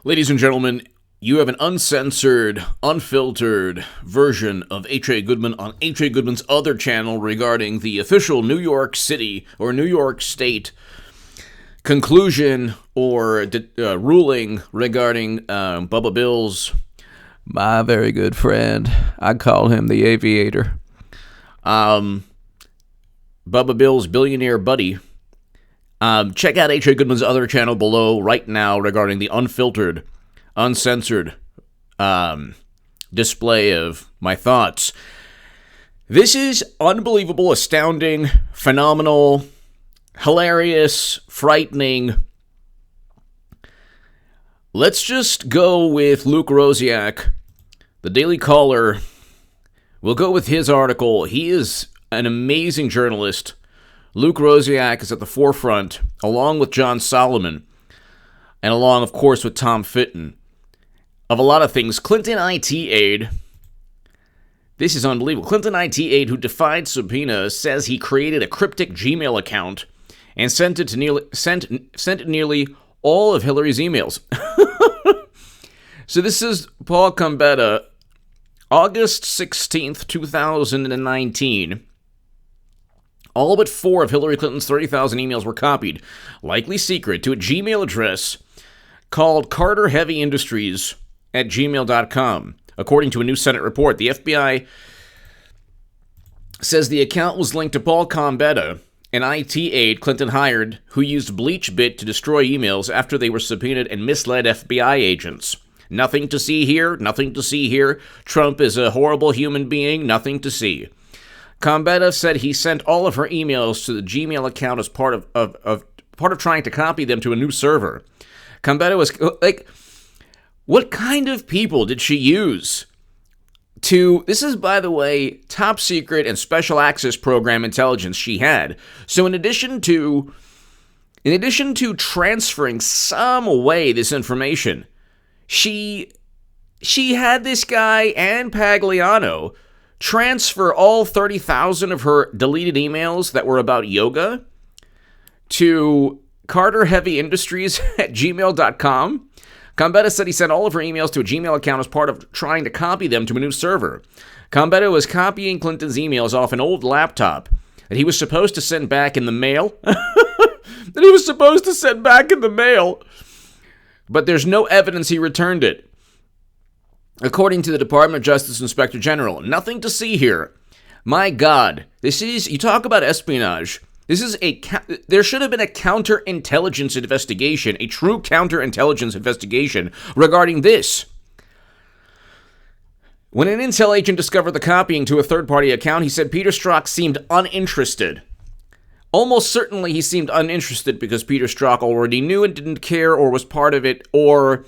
Ladies and gentlemen, you have an uncensored, unfiltered version of H.A. Goodman on H.A. Goodman's other channel regarding the official New York City or New York State conclusion or ruling regarding Bubba Bill's, my very good friend. I call him the Aviator. Bubba Bill's billionaire buddy. Check out H.A. Goodman's other channel below right now regarding the unfiltered, uncensored display of my thoughts. This is unbelievable, astounding, phenomenal, hilarious, frightening. Let's just go with Luke Rosiak, the Daily Caller. We'll go with his article. He is an amazing journalist. Luke Rosiak is at the forefront, along with John Solomon, and along, of course, with Tom Fitton, of a lot of things. Clinton IT aide, this is unbelievable. Clinton IT aide who defied subpoena says he created a cryptic Gmail account and sent it nearly all of Hillary's emails. So this is Paul Gambetta, August 16th, 2019. All but 4 of Hillary Clinton's 30,000 emails were copied, likely secret, to a Gmail address called carterheavyindustries@gmail.com. According to a new Senate report, the FBI says the account was linked to Paul Gambetta, an IT aide Clinton hired who used BleachBit to destroy emails after they were subpoenaed and misled FBI agents. Nothing to see here, nothing to see here. Trump is a horrible human being, nothing to see. Gambetta said he sent all of her emails to the Gmail account as part of trying to copy them to a new server. Gambetta was like, what kind of people did she use to, this is, by the way, top secret and special access program intelligence she had. So in addition to transferring some way this information, she had this guy and Pagliano transfer all 30,000 of her deleted emails that were about yoga to carterheavyindustries@gmail.com. Gambetta said he sent all of her emails to a Gmail account as part of trying to copy them to a new server. Gambetta was copying Clinton's emails off an old laptop that he was supposed to send back in the mail. But there's no evidence he returned it. According to the Department of Justice Inspector General, nothing to see here. My God, this is, you talk about espionage. There should have been a counterintelligence investigation, a true counterintelligence investigation regarding this. When an intel agent discovered the copying to a third-party account, he said Peter Strzok seemed uninterested. Almost certainly he seemed uninterested because Peter Strzok already knew and didn't care or was part of it, or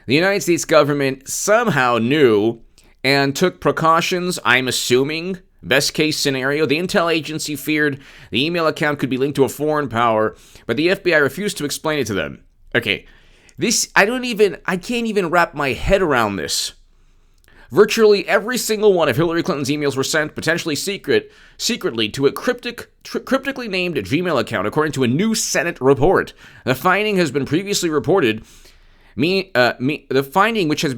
the United States government somehow knew and took precautions, I'm assuming. Best case scenario, the intel agency feared the email account could be linked to a foreign power, but the FBI refused to explain it to them. Okay, I can't even wrap my head around this. Virtually every single one of Hillary Clinton's emails were sent, potentially secretly, to a cryptically named Gmail account, according to a new Senate report. The finding has been previously reported. The finding, which has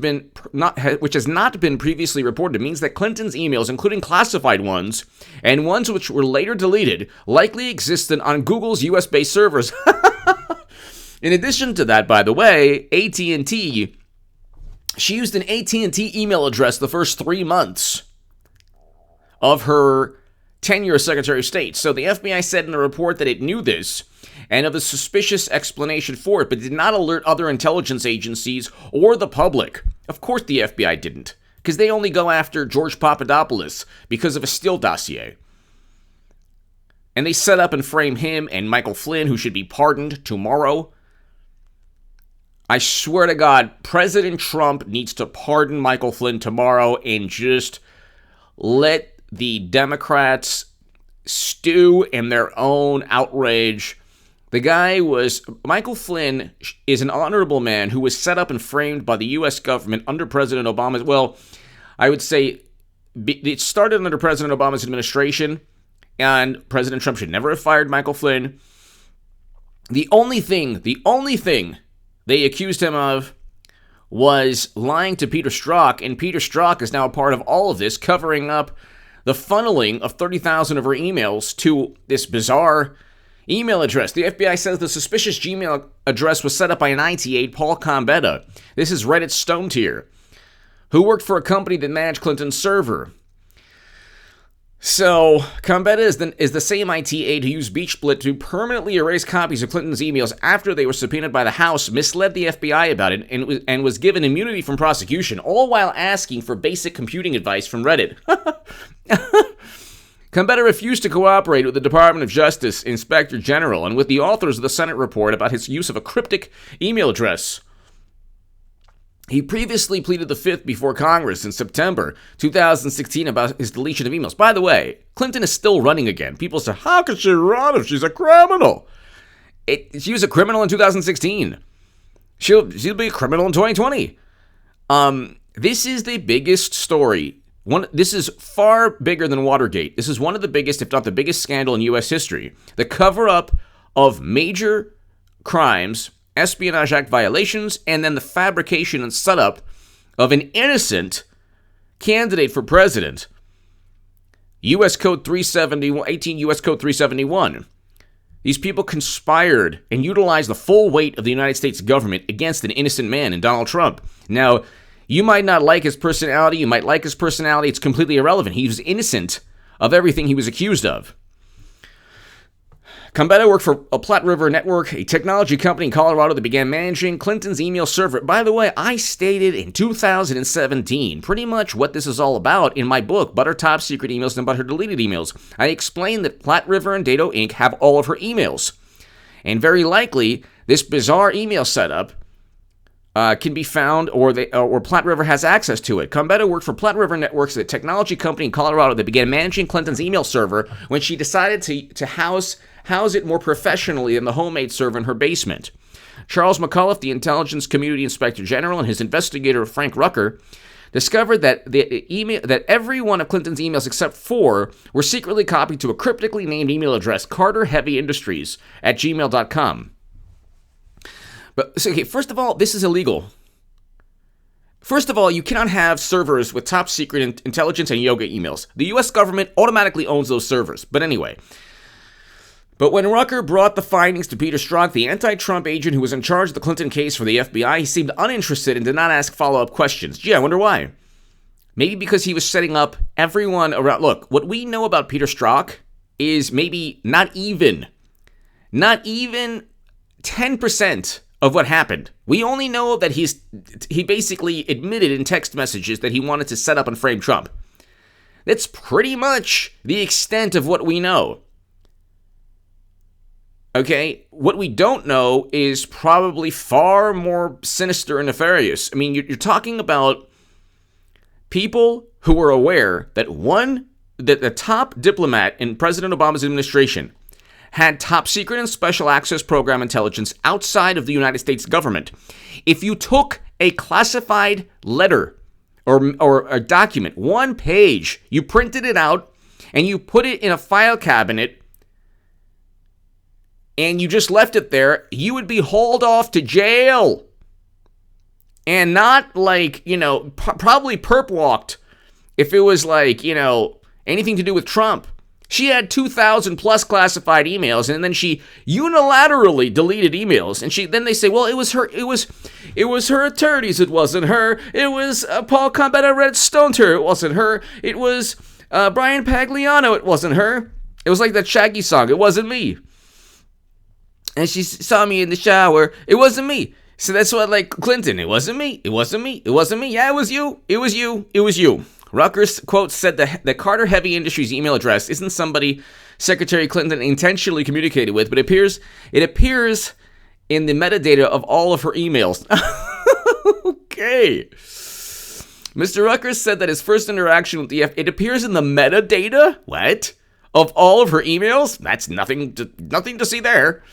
not been previously reported, means that Clinton's emails, including classified ones and ones which were later deleted, likely existed on Google's US-based servers. In addition to that, by the way, AT&T, she used an AT&T email address the first 3 months of her tenure as Secretary of State. So the FBI said in the report that it knew this and of a suspicious explanation for it, but did not alert other intelligence agencies or the public. Of course the FBI didn't, because they only go after George Papadopoulos because of a Steele dossier. And they set up and frame him and Michael Flynn, who should be pardoned tomorrow. I swear to God, President Trump needs to pardon Michael Flynn tomorrow and just let the Democrats stew in their own outrage. Michael Flynn is an honorable man who was set up and framed by the U.S. government under President Obama. Well, I would say it started under President Obama's administration, and President Trump should never have fired Michael Flynn. The only thing they accused him of was lying to Peter Strzok, and Peter Strzok is now a part of all of this, covering up the funneling of 30,000 of her emails to this bizarre email address. The FBI says the suspicious Gmail address was set up by an IT aide, Paul Combetta. This is Reddit's Stone Tier, who worked for a company that managed Clinton's server. So, Combetta is the same IT aide who used BeachSplit to permanently erase copies of Clinton's emails after they were subpoenaed by the House, misled the FBI about it, and was given immunity from prosecution, all while asking for basic computing advice from Reddit. Combetta refused to cooperate with the Department of Justice Inspector General and with the authors of the Senate report about his use of a cryptic email address. He previously pleaded the Fifth before Congress in September 2016 about his deletion of emails. By the way, Clinton is still running again. People say, how could she run if she's a criminal? She was a criminal in 2016. She'll be a criminal in 2020. This is the biggest story. This is far bigger than Watergate. This is one of the biggest, if not the biggest, scandal in U.S. history. The cover-up of major crimes, Espionage Act violations, and then the fabrication and setup of an innocent candidate for president. U.S. Code 371, 18 U.S. Code 371. These people conspired and utilized the full weight of the United States government against an innocent man in Donald Trump. Now, you might not like his personality. You might like his personality. It's completely irrelevant. He was innocent of everything he was accused of. Combetta worked for a Platte River Network, a technology company in Colorado that began managing Clinton's email server. By the way, I stated in 2017 pretty much what this is all about in my book, But Her Top Secret Emails and But Her Deleted Emails. I explained that Platte River and Dado Inc. have all of her emails. And very likely, this bizarre email setup can be found, or Platte River has access to it. Combetta worked for Platte River Networks, a technology company in Colorado that began managing Clinton's email server when she decided to house it more professionally than the homemade server in her basement. Charles McAuliffe, the Intelligence Community Inspector General, and his investigator Frank Rucker discovered that that every one of Clinton's emails except 4 were secretly copied to a cryptically named email address, carterheavyindustries@gmail.com. But okay, first of all, this is illegal. First of all, you cannot have servers with top secret intelligence and yoga emails. The U.S. government automatically owns those servers. But anyway. But when Rucker brought the findings to Peter Strzok, the anti-Trump agent who was in charge of the Clinton case for the FBI, he seemed uninterested and did not ask follow-up questions. Gee, I wonder why. Maybe because he was setting up everyone around. Look, what we know about Peter Strzok is maybe not even 10% of what happened. We only know that he basically admitted in text messages that he wanted to set up and frame Trump. That's pretty much the extent of what we know. Okay, what we don't know is probably far more sinister and nefarious. I mean, you're talking about people who were aware that the top diplomat in President Obama's administration had top secret and special access program intelligence outside of the United States government. If you took a classified letter or a document, 1 page, you printed it out and you put it in a file cabinet and you just left it there, you would be hauled off to jail. And not like, probably perp walked if it was like, anything to do with Trump. She had 2,000 plus classified emails, and then she unilaterally deleted emails. And then they say, well, it was her attorneys, it wasn't her. It was Paul Combetta Red Stone Tier, it wasn't her. It was Brian Pagliano, it wasn't her. It was like that Shaggy song, it wasn't me. And she saw me in the shower, it wasn't me. So that's what, like Clinton, it wasn't me, it wasn't me, it wasn't me. Yeah, it was you, it was you, it was you. Rutgers, quote, said that Carter Heavy Industries email address isn't somebody Secretary Clinton intentionally communicated with, but it appears in the metadata of all of her emails. Okay. Mr. Rutgers said that his first interaction with it appears in the metadata? What? Of all of her emails? That's nothing to see there.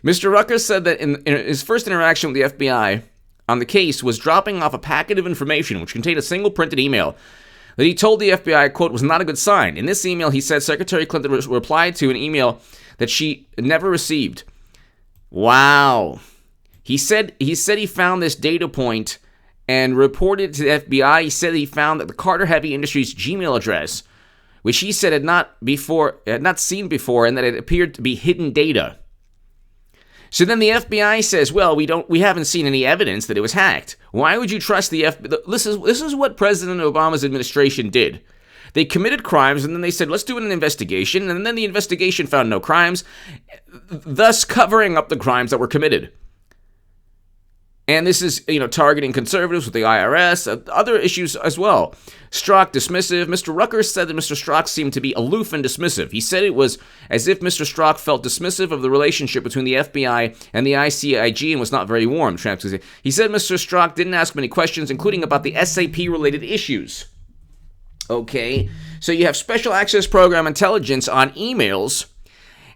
Mr. Rutgers said that in his first interaction with the FBI on the case was dropping off a packet of information which contained a single printed email that he told the FBI, quote, was not a good sign. In this email, he said Secretary Clinton replied to an email that she never received. Wow. He said he found this data point and reported to the FBI. He said he found that the Carter Heavy Industries Gmail address, which he said had not seen before, and that it appeared to be hidden data. So then the FBI says, well, we haven't seen any evidence that it was hacked. Why would you trust the FBI? This is what President Obama's administration did. They committed crimes, and then they said, let's do an investigation, and then the investigation found no crimes, thus covering up the crimes that were committed. And this is, targeting conservatives with the IRS, other issues as well. Strzok dismissive. Mr. Rucker said that Mr. Strzok seemed to be aloof and dismissive. He said it was as if Mr. Strzok felt dismissive of the relationship between the FBI and the ICIG and was not very warm. He said Mr. Strzok didn't ask many questions, including about the SAP-related issues. Okay, so you have Special Access Program intelligence on emails,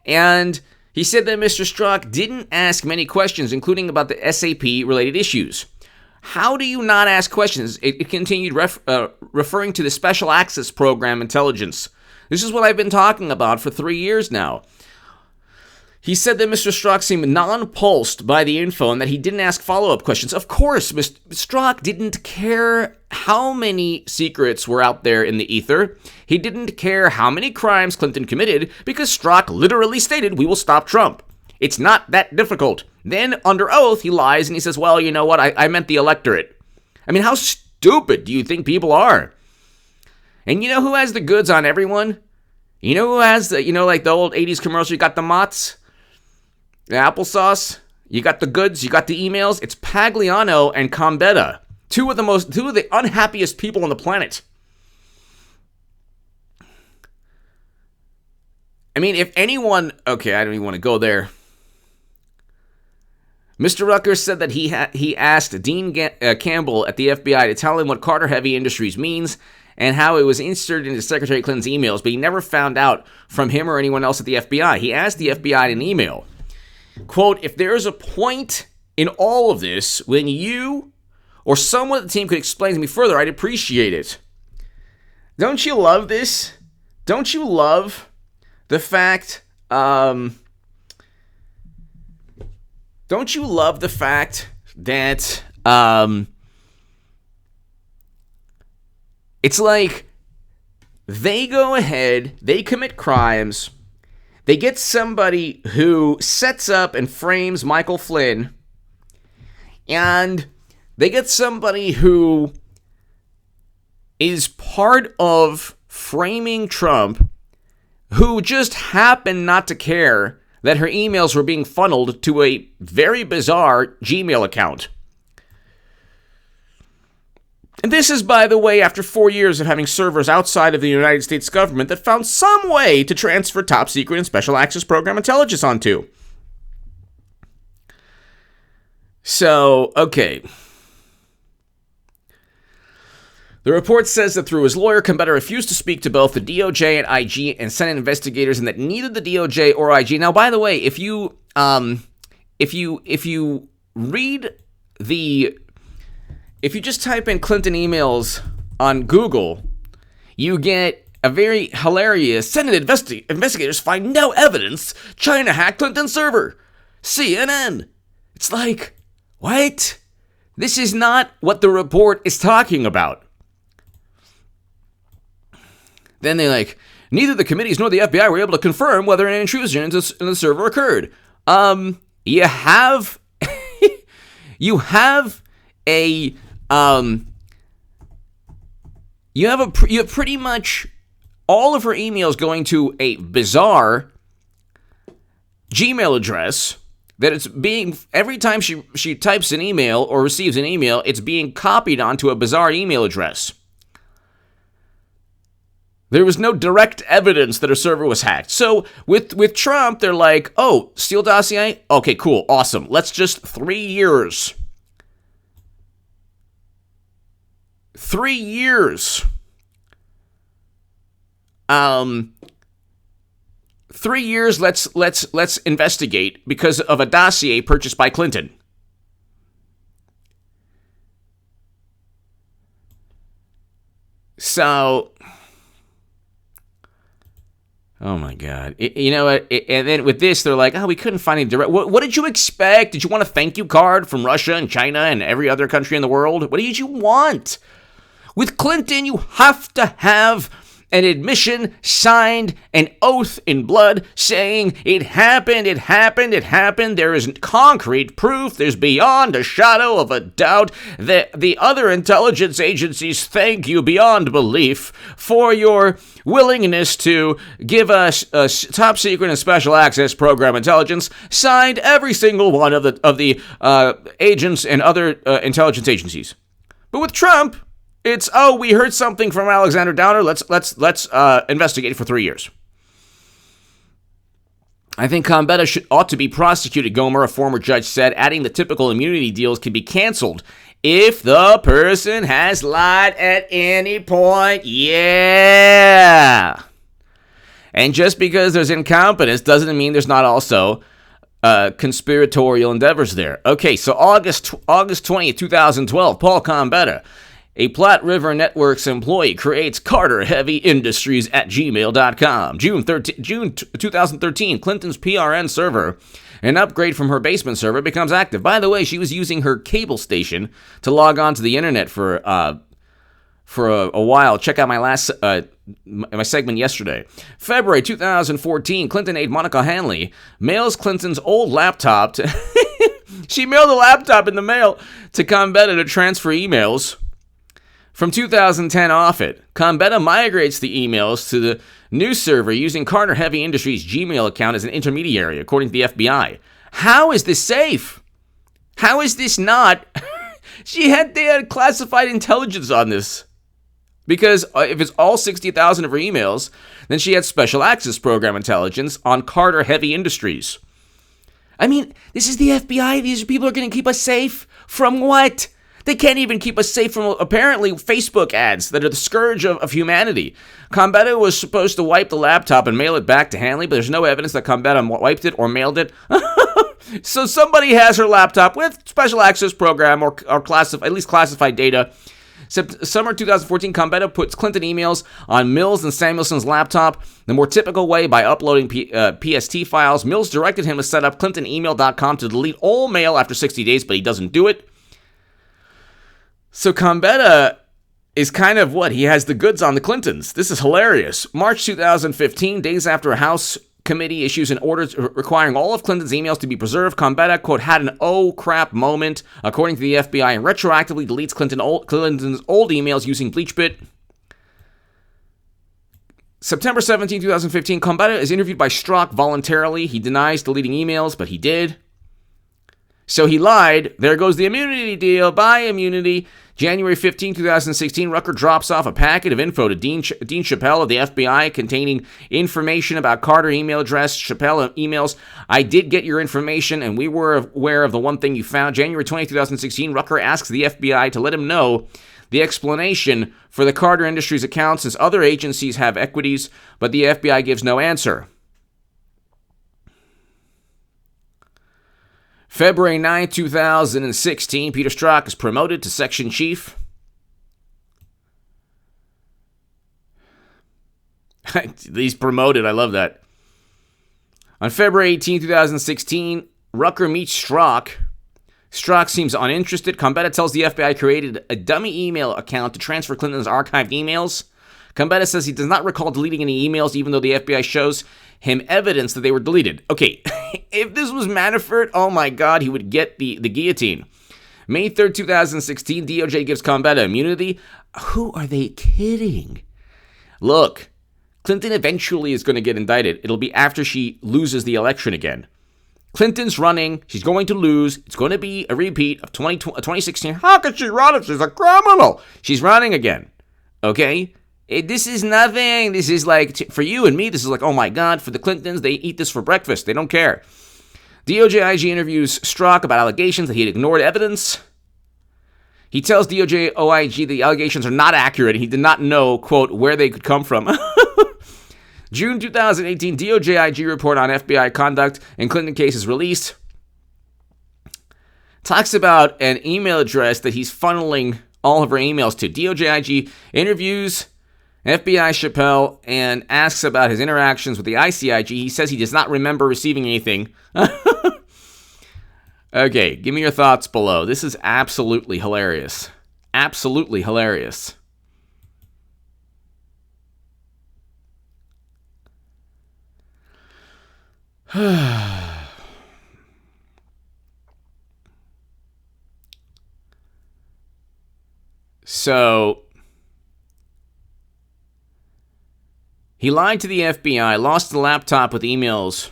and he said that Mr. Strzok didn't ask many questions, including about the SAP-related issues. How do you not ask questions? It continued referring to the Special Access Program intelligence. This is what I've been talking about for 3 years now. He said that Mr. Strzok seemed nonplussed by the info and that he didn't ask follow-up questions. Of course, Mr. Strzok didn't care how many secrets were out there in the ether. He didn't care how many crimes Clinton committed because Strzok literally stated, we will stop Trump. It's not that difficult. Then, under oath, he lies and he says, well, you know what, I meant the electorate. I mean, how stupid do you think people are? And you know who has the goods on everyone? You know who has the, like the old 80s commercial, you got the Mott's? The applesauce, you got the goods, you got the emails. It's Pagliano and Combetta, two of the unhappiest people on the planet. I mean, if anyone, okay, I don't even want to go there. Mr. Rucker said that he asked Dean Campbell at the FBI to tell him what Carter Heavy Industries means and how it was inserted into Secretary Clinton's emails, but he never found out from him or anyone else at the FBI. He asked the FBI in an email, quote, if there is a point in all of this when you or someone at the team could explain to me further, I'd appreciate it. Don't you love this? Don't you love the fact, don't you love the fact that, it's like they go ahead, they commit crimes, they get somebody who sets up and frames Michael Flynn, and they get somebody who is part of framing Trump, who just happened not to care that her emails were being funneled to a very bizarre Gmail account. And this is, by the way, after 4 years of having servers outside of the United States government that found some way to transfer top secret and special access program intelligence onto. So, okay. The report says that through his lawyer, Combetta refused to speak to both the DOJ and IG and Senate investigators, and that neither the DOJ or IG. Now, by the way, if you read the, if you just type in Clinton emails on Google, you get a very hilarious Senate investigators find no evidence China hacked Clinton's server. CNN. It's like, what? This is not what the report is talking about. Then they neither the committees nor the FBI were able to confirm whether an intrusion into the server occurred. You have pretty much all of her emails going to a bizarre Gmail address that it's being, every time she types an email or receives an email, it's being copied onto a bizarre email address. There was no direct evidence that her server was hacked. So with Trump, they're like, oh, Steele dossier? Okay, cool, awesome. Let's just 3 years. 3 years. 3 years, let's investigate because of a dossier purchased by Clinton. So, Oh, my God. You know what? And then with this, they're like, oh, we couldn't find any direct... What did you expect? Did you want a thank you card from Russia and China and every other country in the world? What did you want? With Clinton, you have to have an admission, signed, an oath in blood saying it happened, it happened, it happened. There is concrete proof. There's beyond a shadow of a doubt that the other intelligence agencies thank you beyond belief for your willingness to give us a top secret and special access program intelligence. Signed every single one of the agents and other intelligence agencies. But with Trump, it's, oh, we heard something from Alexander Downer. Let's investigate for 3 years. I think Gambetta ought to be prosecuted, Gomer, a former judge said, adding the typical immunity deals can be canceled if the person has lied at any point. Yeah. And just because there's incompetence doesn't mean there's not also conspiratorial endeavors there. Okay, so August 20th, 2012, Paul Gambetta, a Platte River Networks employee, creates Carter Heavy Industries at gmail.com. June 2013, Clinton's PRN server, an upgrade from her basement server, becomes active. By the way, she was using her cable station to log on to the internet for a while. Check out my my segment yesterday. February 2014, Clinton aide Monica Hanley mails Clinton's old laptop to... She mailed a laptop in the mail to Gambetta to transfer emails from 2010 off it. Gambetta migrates the emails to the new server using Carter Heavy Industries' Gmail account as an intermediary, according to the FBI. How is this safe? How is this not? They had classified intelligence on this. Because if it's all 60,000 of her emails, then she had special access program intelligence on Carter Heavy Industries. I mean, this is the FBI. These people are going to keep us safe from what? They can't even keep us safe from, apparently, Facebook ads that are the scourge of humanity. Gambetta was supposed to wipe the laptop and mail it back to Hanley, but there's no evidence that Gambetta wiped it or mailed it. So somebody has her laptop with special access program or at least classified data. Summer 2014, Gambetta puts Clinton emails on Mills and Samuelson's laptop the more typical way by uploading PST files. Mills directed him to set up ClintonEmail.com to delete all mail after 60 days, but he doesn't do it. So Gambetta is kind of what? He has the goods on the Clintons. This is hilarious. March 2015, days after a House committee issues an order requiring all of Clinton's emails to be preserved, Gambetta, quote, had an oh crap moment, according to the FBI, and retroactively deletes Clinton's old emails using BleachBit. September 17, 2015, Gambetta is interviewed by Strzok voluntarily. He denies deleting emails, but he did. So he lied. There goes the immunity deal. Bye, immunity. January 15, 2016, Rucker drops off a packet of info to Dean Chappelle of the FBI containing information about Carter email address. Chappelle emails, I did get your information, and we were aware of the one thing you found. January 20, 2016, Rucker asks the FBI to let him know the explanation for the Carter Industries account since other agencies have equities, but the FBI gives no answer. February 9, 2016, Peter Strzok is promoted to section chief. He's promoted, I love that. On February 18, 2016, Rucker meets Strzok. Strzok seems uninterested. Gambetta tells the FBI created a dummy email account to transfer Clinton's archived emails. Gambetta says he does not recall deleting any emails, even though the FBI shows him evidence that they were deleted. Okay, if this was Manafort, oh my God, he would get the guillotine. May 3rd, 2016, DOJ gives Gambetta immunity. Who are they kidding? Look, Clinton eventually is going to get indicted. It'll be after she loses the election again. Clinton's running. She's going to lose. It's going to be a repeat of 2016. How could she run if she's a criminal? She's running again. Okay? This is nothing. This is like, for you and me, this is like, oh my God, for the Clintons, they eat this for breakfast. They don't care. DOJ IG interviews Strzok about allegations that he had ignored evidence. He tells DOJ OIG the allegations are not accurate. He did not know, quote, where they could come from. June 2018, DOJ IG report on FBI conduct in Clinton case is released. Talks about an email address that he's funneling all of her emails to. DOJ IG interviews FBI Chappelle and asks about his interactions with the ICIG. He says he does not remember receiving anything. Okay, give me your thoughts below. This is absolutely hilarious. Absolutely hilarious. So, he lied to the FBI, lost the laptop with emails.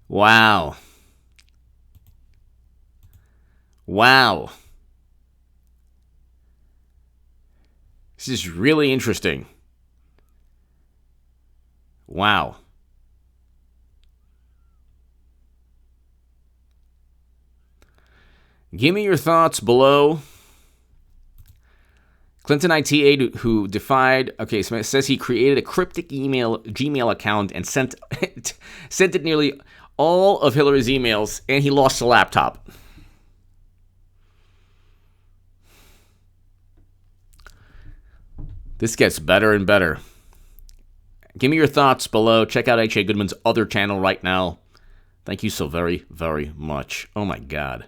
Wow. Wow. This is really interesting. Wow. Give me your thoughts below. Clinton IT aide who defied, okay, so it says he created a cryptic Gmail account and sent it nearly all of Hillary's emails, and he lost the laptop. This gets better and better. Give me your thoughts below. Check out H.A. Goodman's other channel right now. Thank you so very, very much. Oh my God.